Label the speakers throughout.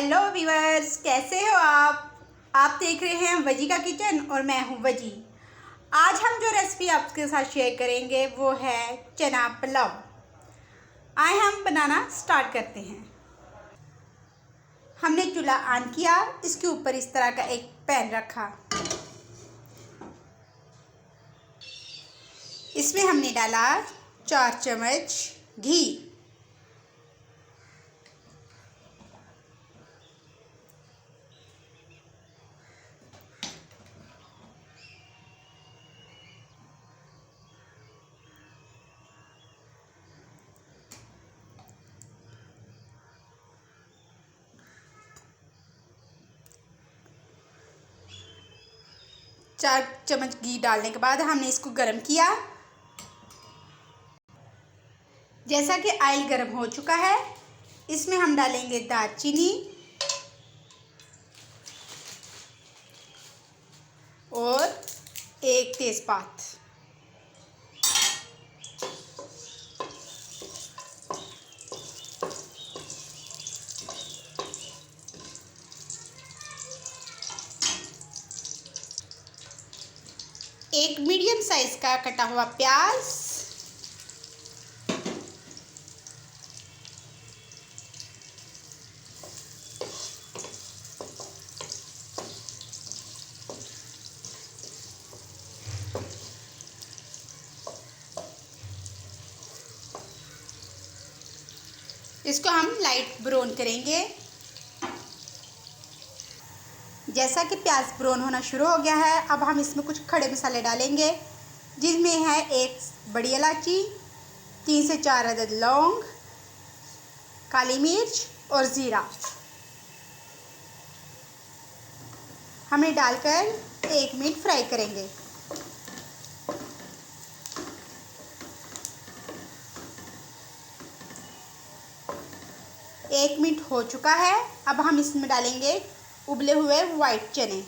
Speaker 1: Hello viewers, कैसे हो आप देख रहे हैं वजी का किचन और मैं हूं वजी। आज हम जो रेसिपी आपके साथ शेयर करेंगे वो है चना पुलाव। आए हम बनाना स्टार्ट करते हैं। हमने चूल्हा ऑन किया, इसके ऊपर इस तरह का एक पैन रखा। इसमें हमने डाला 4 चम्मच घी। चार चम्मच घी डालने के बाद हमने इसको गरम किया। जैसा कि ऑयल गरम हो चुका है, इसमें हम डालेंगे दालचीनी और 1 तेज़पात। एक मीडियम साइज का कटा हुआ प्याज, इसको हम लाइट ब्राउन करेंगे। जैसा कि प्याज ब्राउन होना शुरू हो गया है, अब हम इसमें कुछ खड़े मसाले डालेंगे, जिसमें है 1 बड़ी इलायची, 3 से 4 अदद लौंग, काली मिर्च और ज़ीरा। हमें डालकर 1 मिनट फ्राई करेंगे। एक मिनट हो चुका है, अब हम इसमें डालेंगे उबले हुए वाइट चने।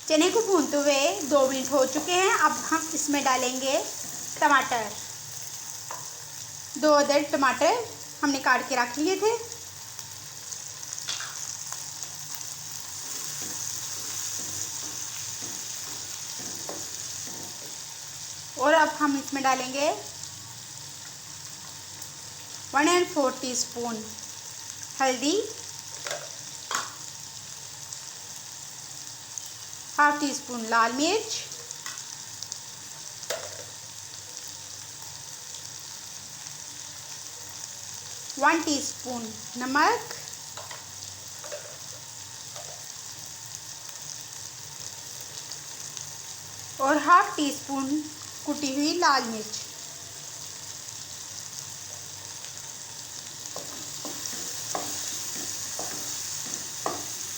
Speaker 1: चने को भूनते हुए 2 मिनट हो चुके हैं। अब हम इसमें डालेंगे टमाटर। 2 अदद टमाटर हमने काट के रख लिए थे। और अब हम इसमें डालेंगे 1/4 टीस्पून हल्दी, 1/2 टीस्पून लाल मिर्च, 1 टीस्पून नमक और 1/2 टीस्पून कुटी हुई लाल मिर्च।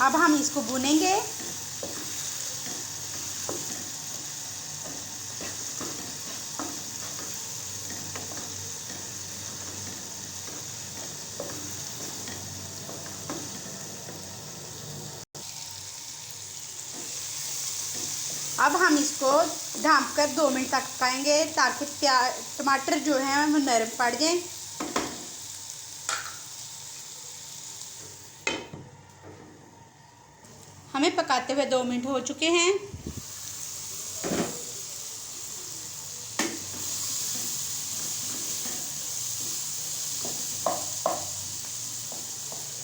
Speaker 1: अब हम इसको भूनेंगे। अब हम इसको ढाँप कर 2 मिनट तक पकाएंगे, ताकि टमाटर जो हैं वो नरम पड़ जाएं। हमें पकाते हुए 2 मिनट हो चुके हैं।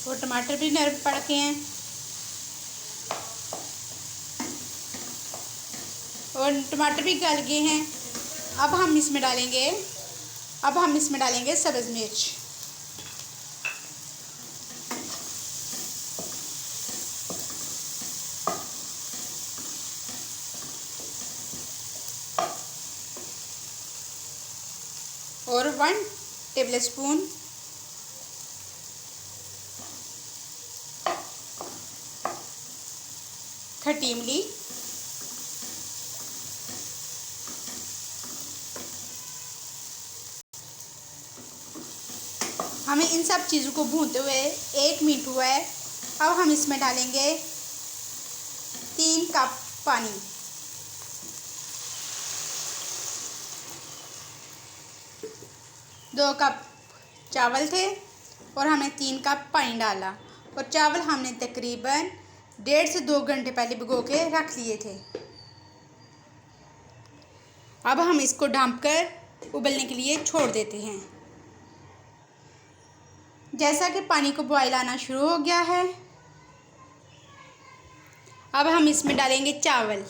Speaker 1: और टमाटर भी नरम पड़ गए हैं और टमाटर भी गल गए हैं। अब हम इसमें डालेंगे सब्ज़ मिर्च। और 1 टेबलस्पून खट्टी इमली। हमें इन सब चीज़ों को भूनते हुए 1 मिनट हुआ है। अब हम इसमें डालेंगे 3 कप पानी। दो कप चावल थे और हमने 3 कप पानी डाला, और चावल हमने तकरीबन 1.5 से 2 घंटे पहले भिगो के रख लिए थे। अब हम इसको ढक कर उबलने के लिए छोड़ देते हैं। जैसा कि पानी को बॉयल आना शुरू हो गया है, अब हम इसमें डालेंगे चावल।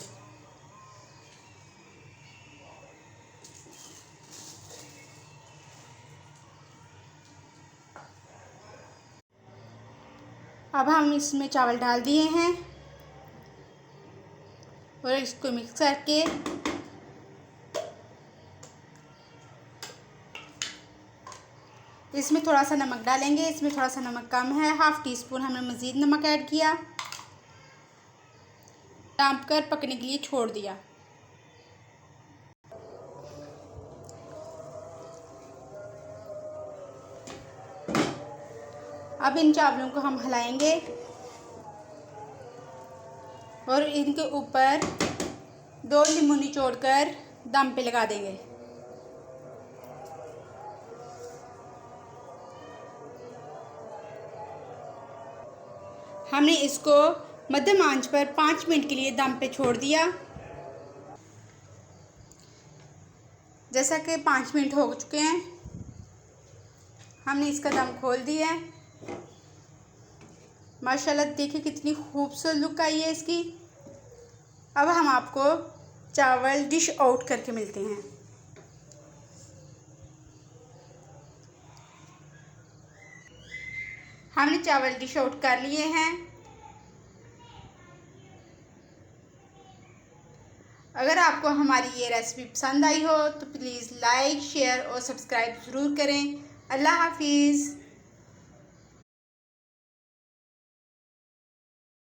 Speaker 1: अब हम इसमें चावल डाल दिए हैं और इसको मिक्स करके इसमें थोड़ा सा नमक डालेंगे। इसमें थोड़ा सा नमक कम है, 1/2 टीस्पून हमने मज़ीद नमक ऐड किया। ढक कर पकने के लिए छोड़ दिया। अब इन चावलों को हम हिलाएंगे और इनके ऊपर 2 नींबू निचोड़कर दम पे लगा देंगे। हमने इसको मध्यम आंच पर 5 मिनट के लिए दम पे छोड़ दिया। जैसा कि 5 मिनट हो चुके हैं, हमने इसका दम खोल दिया है। माशाल्लाह देखिए कितनी खूबसूरत लुक आई है इसकी। अब हम आपको चावल डिश आउट करके मिलते हैं। हमने चावल डिश आउट कर लिए हैं। अगर आपको हमारी ये रेसिपी पसंद आई हो तो प्लीज़ लाइक, शेयर और सब्सक्राइब ज़रूर करें। अल्लाह हाफिज़।